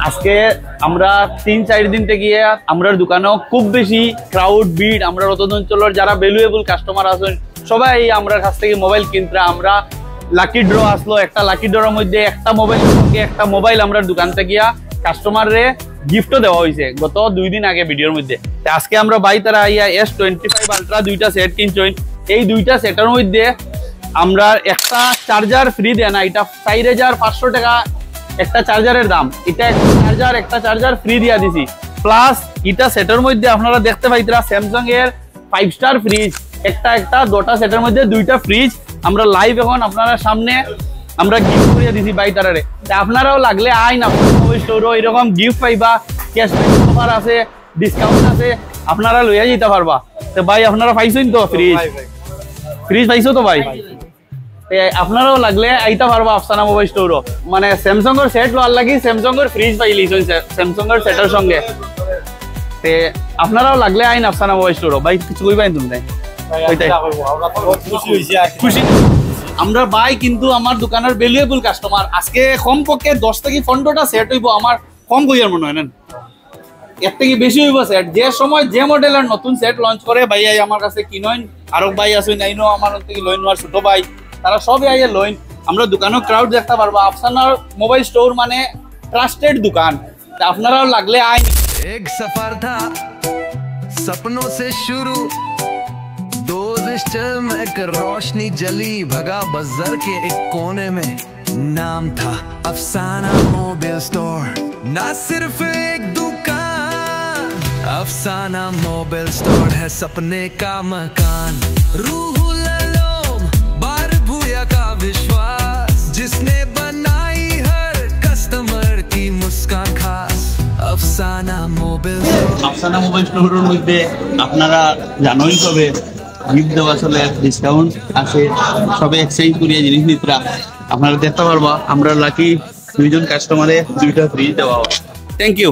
আজকে আমরা 3-4 দিন থেকে আমরা দোকানেও খুব বেশি ক্রাউড ভিড়। আমরা রতন অঞ্চলের যারা ভ্যালুয়েবল কাস্টমার আছেন সবাই আমরা কাছ থেকে মোবাইল কিনতে। আমরা লাকি ড্র আসলো, একটা লাকি ড্রর মধ্যে একটা মোবাইল সঙ্গে একটা মোবাইল আমরা দোকান থেকে কাস্টমারে গিফটও দেওয়া হয়েছে গত 2 দিন আগে ভিডিওর মধ্যে। আজকে আমরা বাই তারা S25 আলট্রা 2টা সেট কিনছেন। এই 2টা সেটের মধ্যে আমরা একটা চার্জার ফ্রি দেয় না, এটা 4500 টাকা একটা চার্জারের দাম। এটা একটা চার্জার ফ্রি দিয়া দিছি। প্লাস এটা সেটের মধ্যে আপনারা দেখতে পাইতরা স্যামসাং এর 5 স্টার ফ্রিজ, একটা 2টা সেটের মধ্যে 2টা ফ্রিজ আমরা লাইভ এখন আপনারা সামনে আমরা গিফট করিয়া দিছি বাই তারারে। আপনারাও লাগলে আইন আপনার মোবাইল স্টোরও এরকম গিফট পাইবা, ক্যাশব্যাক অফার আছে, ডিসকাউন্ট আছে, আপনারা লইয়া যেতে পারবা। তো ভাই আপনারা পাইছেন তো ফ্রিজ পাইছো তো ভাই? আপনারাও লাগলে আইতা পারবা আফসানা মোবাইল স্টোরও। মানে স্যামসাং এর সেট লওয়ার লাগি স্যামসাং এর ফ্রিজ পাইলিছ স্যামসাং এর সেটের সঙ্গে। তে আপনারাও লাগলে আইন আফসানা মোবাইল স্টোরও। ভাই কিছু কইবাই তুমি? খুশি আমরা ভাই, কিন্তু আমার দোকানের ভ্যালুয়েবল কাস্টমার। আজকে কমপক্ষে 10 থেকে 15টা সেট হইব। আমার কম কইয়ার মনে হয় না, এর থেকে বেশি হইব সেট। যে সময় যে মডেলের নতুন সেট লঞ্চ করে ভাই আমার কাছে কিনইন। আরো ভাই আছে নাইনো আমার থেকে লইন, আর ছোট ভাই তারা সবই আইয়ে লইন। আমরা দোকানেও ক্রাউড দেখতে পারবো। আফসানার মোবাইল স্টোর মানে ট্রাস্টেড দোকান। আপনারাও লাগলে আইন। এক সফর থা सपनों से शुरू, दो रिश्ते में एक रोशनी जली, भगा बाजार के एक कोने में नाम था अफसाना मोबाइल स्टोर। ना सिर्फ एक दुकान, अफसाना मोबाइल स्टोर है सपने का मकान। रूहुल आलम बार भूया का विश्वास, जिसने बनाई हर कस्टमर की मुस्कान खास। আফসানা মোবাইল স্টোরের মধ্যে আপনারা জানোই কবে গিফট দেওয়া চলে, ডিসকাউন্ট আছে, সবে এক্সচেঞ্জ করিয়া জিনিস নিতরা আপনারা দেখতে পারবা। আমরা লাকি 2জন কাস্টমারে 2টা ফ্রি দেওয়া। Thank you.